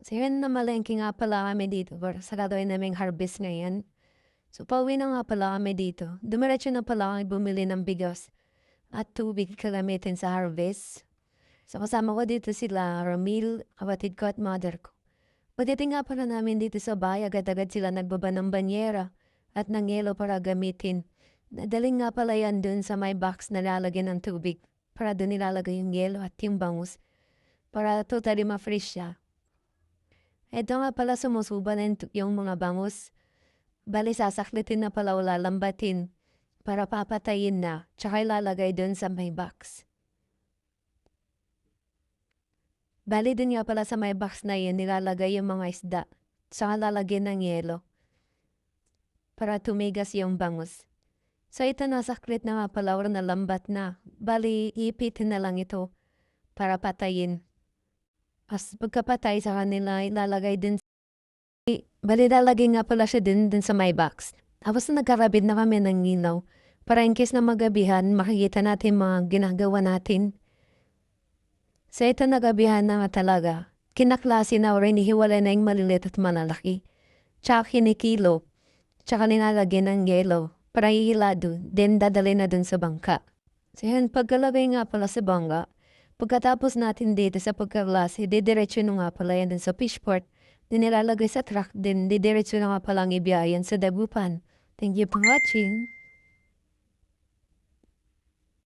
So yun namalengke nga pala kami dito sa gagawin naming harvest ngayon. So pauwi na nga pala kami dito. Dumiretso na pala kami bumili ng bigas at tubig gagamitin sa harvest. So kasama ko dito sila Ramil, kapatid ko at mother ko. Pagdating nga pala namin dito sa bahay, agad-agad sila nagbaba ng banyera at ng yelo para gamitin. Nadaling nga pala yan dun sa may box na lalagyan ng tubig para dun nilalagay yung yelo at yung bangus para totally ma-freeze siya. Ito nga pala sumusuba na yung mga bangus. Bali sasaklitin na pala o lalambatin para papatayin na tsaka ilalagay dun sa may box. Bali din nga pala sa may box na yun nilalagay yung mga isda tsaka lalagyan ng yelo para tumigas yung bangus. So ito nasaklit na nga pala or nalambat na. Bali ipitin na lang ito para patayin. As pagkapatay sa kanila ilalagay din. Bali lalagay nga pala siya din sa my box. Tapos na nagkarabid na kami ng ilaw para in case na magabihan makikita natin mga ginagawa natin. So ito nagabihan na nga talaga. Kinaklase na or inihiwalay na yung malilit at malalaki. Tsaka kinikilo. Tsaka nilalagyan ng yelo para ihila dun. Then dadalhin na dun sa bangka. So yan, pagkalagay nga pala sa bangka, pagkatapos natin dito sa pagkaklase, didiretso na nga pala yan dun sa fishport. Din nilalagay sa truck, din didiretso na nga palang ibiyayan sa Dagupan. Thank you for watching.